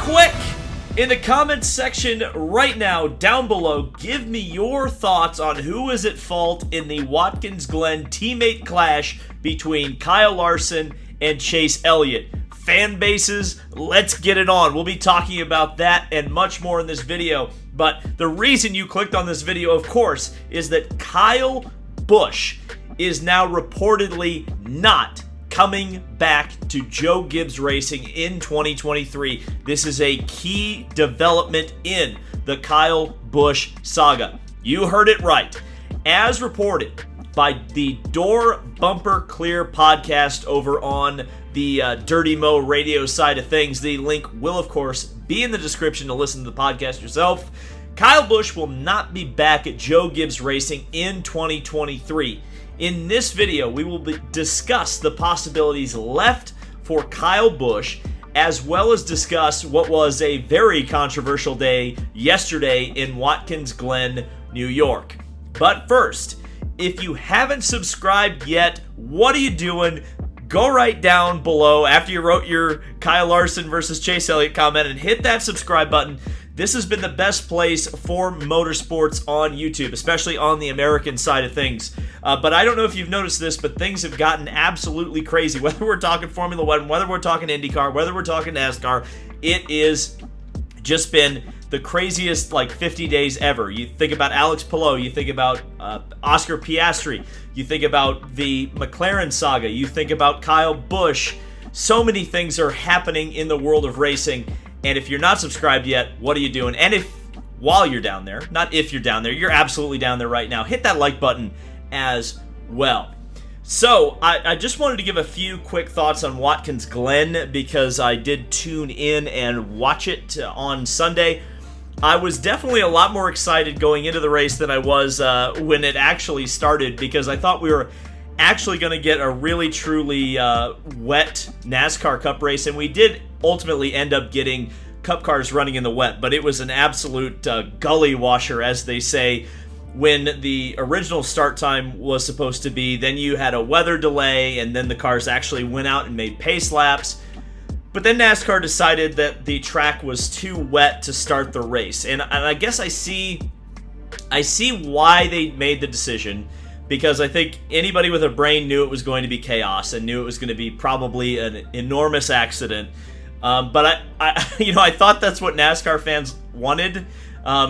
quick in the comments section right now, down below, give me your thoughts on who is at fault in the Watkins Glen teammate clash between Kyle Larson and Chase Elliott. Fan bases, let's get it on. We'll be talking about that and much more in this video. But the reason you clicked on this video, of course, is that Kyle Busch is now reportedly not coming back to Joe Gibbs Racing in 2023. This is a key development in the Kyle Busch saga. You heard it right. As reported by the Door Bumper Clear podcast over on the Dirty Mo radio side of things, the link will, of course, be in the description to listen to the podcast yourself. Kyle Busch will not be back at Joe Gibbs Racing in 2023. In this video, we will discuss the possibilities left for Kyle Busch, as well as discuss what was a very controversial day yesterday in Watkins Glen, New York. But first, if you haven't subscribed yet, what are you doing? Go right down below after you wrote your Kyle Larson versus Chase Elliott comment and hit that subscribe button. This has been the best place for motorsports on YouTube, especially on the American side of things. But I don't know if you've noticed this, but things have gotten absolutely crazy. Whether we're talking Formula One, whether we're talking IndyCar, whether we're talking NASCAR, it is just been the craziest 50 days ever. You think about Alex Palou, you think about Oscar Piastri, you think about the McLaren saga, you think about Kyle Busch. So many things are happening in the world of racing. And if you're not subscribed yet, what are you doing? And while you're down there, not if you're down there, you're absolutely down there right now, hit that like button as well. So, I just wanted to give a few quick thoughts on Watkins Glen because I did tune in and watch it on Sunday. I was definitely a lot more excited going into the race than I was when it actually started, because I thought we were actually going to get a really truly wet NASCAR Cup race, and we did ultimately end up getting Cup cars running in the wet, but it was an absolute gully washer, as they say, when the original start time was supposed to be. Then you had a weather delay, and then the cars actually went out and made pace laps. But then NASCAR decided that the track was too wet to start the race, and I guess I see why they made the decision, because I think anybody with a brain knew it was going to be chaos and knew it was going to be probably an enormous accident. But I thought that's what NASCAR fans wanted.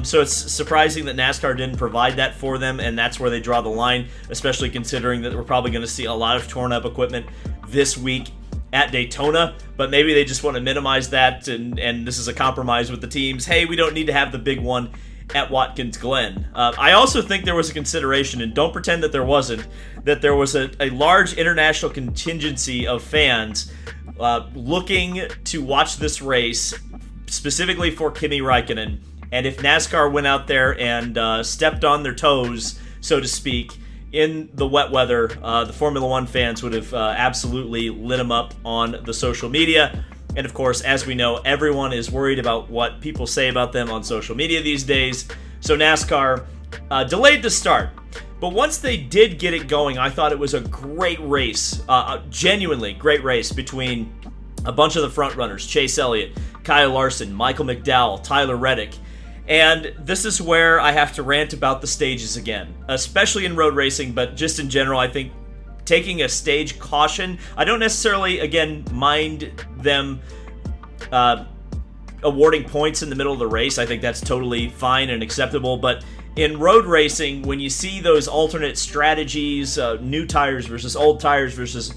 So it's surprising that NASCAR didn't provide that for them, and that's where they draw the line, especially considering that we're probably going to see a lot of torn up equipment this week at Daytona. But maybe they just want to minimize that, and this is a compromise with the teams. Hey, we don't need to have the big one at Watkins Glen. I also think there was a consideration, and don't pretend that there wasn't, that there was a large international contingency of fans looking to watch this race specifically for Kimi Räikkönen. And if NASCAR went out there and stepped on their toes, so to speak, in the wet weather, the Formula One fans would have absolutely lit them up on the social media. And of course, as we know, everyone is worried about what people say about them on social media these days. So NASCAR delayed the start. But once they did get it going, I thought it was a great race, a genuinely great race between a bunch of the front runners: Chase Elliott, Kyle Larson, Michael McDowell, Tyler Reddick. And this is where I have to rant about the stages again, especially in road racing, but just in general, I think taking a stage caution. I don't necessarily, again, mind them awarding points in the middle of the race. I think that's totally fine and acceptable. But in road racing, when you see those alternate strategies, new tires versus old tires versus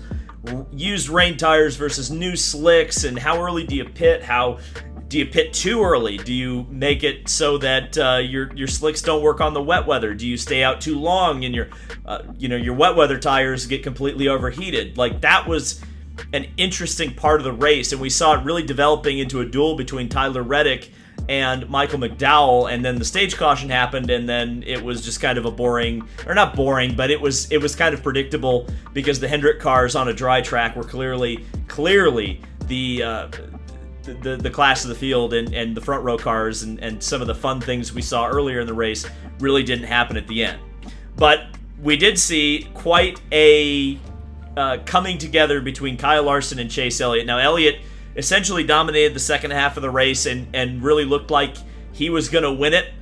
used rain tires versus new slicks, and how early do you pit? How do you pit too early? Do you make it so that your slicks don't work on the wet weather? Do you stay out too long and your wet weather tires get completely overheated? That was an interesting part of the race, and we saw it really developing into a duel between Tyler Reddick and Michael McDowell, and then the stage caution happened, and then it was just kind of a boring, or not boring, but it was kind of predictable, because the Hendrick cars on a dry track were clearly the class of the field, and the front row cars and some of the fun things we saw earlier in the race really didn't happen at the end. But we did see quite a coming together between Kyle Larson and Chase Elliott. Now, Elliott essentially dominated the second half of the race and really looked like he was going to win it.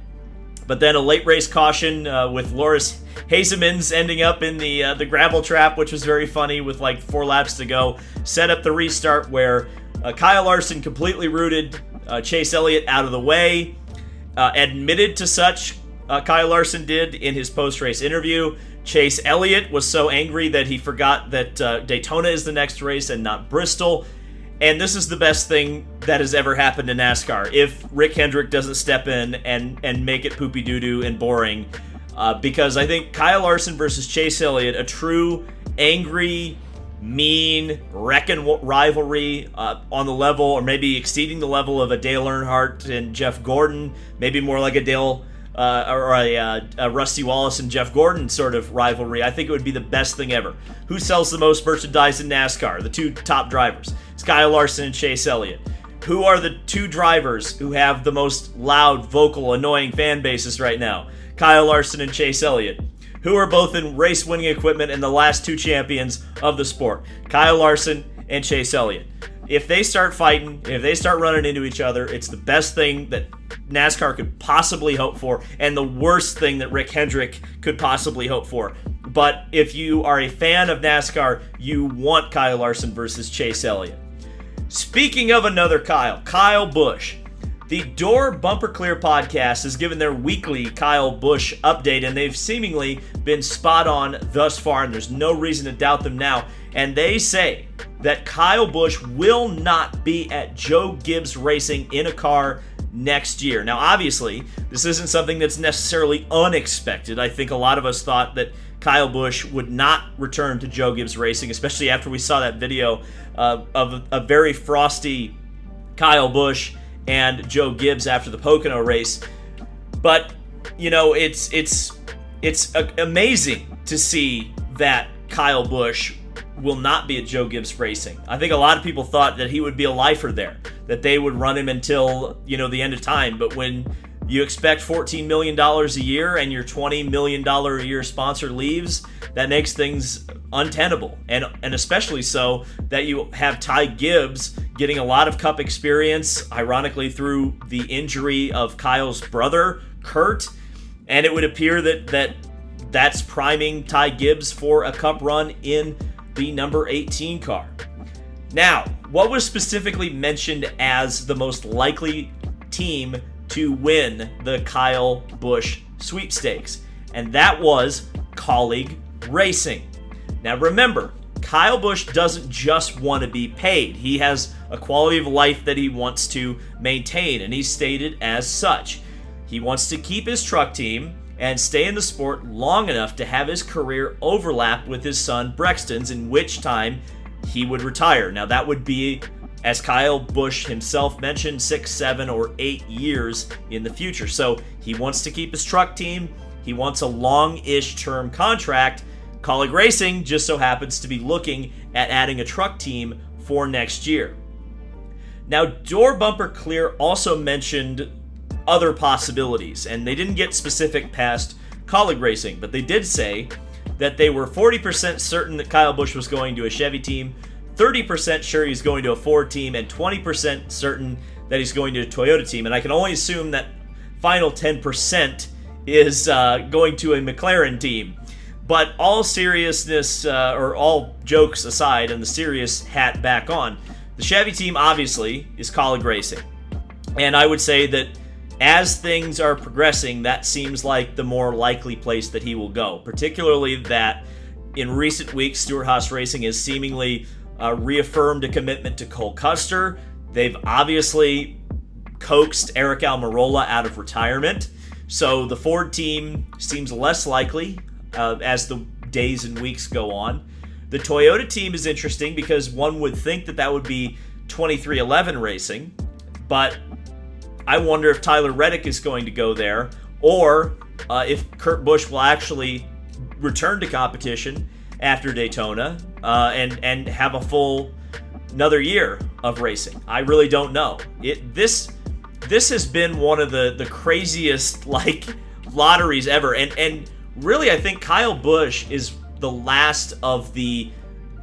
But then a late race caution with Loris Hasemans ending up in the gravel trap, which was very funny with like 4 laps to go, set up the restart where Kyle Larson completely rooted Chase Elliott out of the way, admitted to such. Kyle Larson did in his post-race interview. Chase Elliott was so angry that he forgot that Daytona is the next race and not Bristol. And this is the best thing that has ever happened to NASCAR. If Rick Hendrick doesn't step in and make it poopy doo-doo and boring. Because I think Kyle Larson versus Chase Elliott, a true angry, mean, wrecking rivalry on the level, or maybe exceeding the level of a Dale Earnhardt and Jeff Gordon, maybe more like a Dale or a Rusty Wallace and Jeff Gordon sort of rivalry. I think it would be the best thing ever. Who sells the most merchandise in NASCAR? The 2 top drivers. It's Kyle Larson and Chase Elliott. Who are the 2 drivers who have the most loud, vocal, annoying fan bases right now? Kyle Larson and Chase Elliott. Who are both in race-winning equipment and the last 2 champions of the sport? Kyle Larson and Chase Elliott. If they start fighting, if they start running into each other, it's the best thing that NASCAR could possibly hope for, and the worst thing that Rick Hendrick could possibly hope for. But if you are a fan of NASCAR, you want Kyle Larson versus Chase Elliott. Speaking of another Kyle Busch. The Door Bumper Clear podcast has given their weekly Kyle Busch update, and they've seemingly been spot on thus far, and there's no reason to doubt them now. And they say that Kyle Busch will not be at Joe Gibbs Racing in a car next year. Now, obviously, this isn't something that's necessarily unexpected. I think a lot of us thought that Kyle Busch would not return to Joe Gibbs Racing, especially after we saw that video of a very frosty Kyle Busch and Joe Gibbs after the Pocono race. But, you know, it's amazing to see that Kyle Busch will not be at Joe Gibbs Racing. I think a lot of people thought that he would be a lifer there, that they would run him until, you know, the end of time. But when you expect $14 million a year and your $20 million a year sponsor leaves, that makes things untenable. And especially so that you have Ty Gibbs getting a lot of Cup experience, ironically through the injury of Kyle's brother, Kurt. And it would appear that's priming Ty Gibbs for a Cup run in the number 18 car. Now, what was specifically mentioned as the most likely team to win the Kyle Busch sweepstakes? And that was Colleague Racing. Now remember, Kyle Busch doesn't just want to be paid. He has a quality of life that he wants to maintain, and he's stated as such. He wants to keep his truck team and stay in the sport long enough to have his career overlap with his son Brexton's, in which time he would retire. Now that would be, as Kyle Busch himself mentioned, 6, 7, or 8 years in the future. So he wants to keep his truck team. He wants a long-ish term contract. Colleague Racing just so happens to be looking at adding a truck team for next year. Now, Door Bumper Clear also mentioned other possibilities, and they didn't get specific past Colleague Racing, but they did say that they were 40% certain that Kyle Busch was going to a Chevy team, 30% sure he's going to a Ford team, and 20% certain that he's going to a Toyota team. And I can only assume that final 10% is going to a McLaren team. But all seriousness, or all jokes aside, and the serious hat back on, the Chevy team obviously is Colleague Racing. And I would say that as things are progressing, that seems like the more likely place that he will go. Particularly that in recent weeks, Stewart-Haas Racing has seemingly reaffirmed a commitment to Cole Custer. They've obviously coaxed Eric Almirola out of retirement. So the Ford team seems less likely as the days and weeks go on. The Toyota team is interesting because one would think that would be 2311 Racing, but I wonder if Tyler Reddick is going to go there, or if Kurt Busch will actually return to competition after Daytona and have a full another year of racing. I really don't know. This has been one of the craziest lotteries ever, and really I think Kyle Busch is the last of the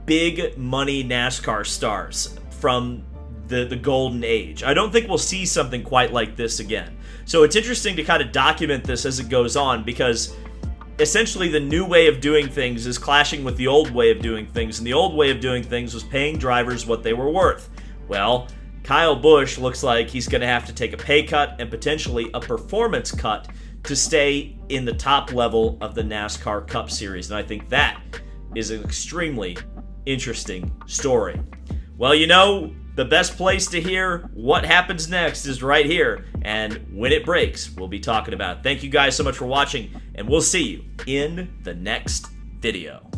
big money NASCAR stars from the golden age. I don't think we'll see something quite like this again. So it's interesting to kind of document this as it goes on, because essentially the new way of doing things is clashing with the old way of doing things, and the old way of doing things was paying drivers what they were worth. Well, Kyle Busch looks like he's going to have to take a pay cut and potentially a performance cut to stay in the top level of the NASCAR Cup Series, and I think that is an extremely interesting story. Well, you know, the best place to hear what happens next is right here, and when it breaks, we'll be talking about it. Thank you guys so much for watching, and we'll see you in the next video.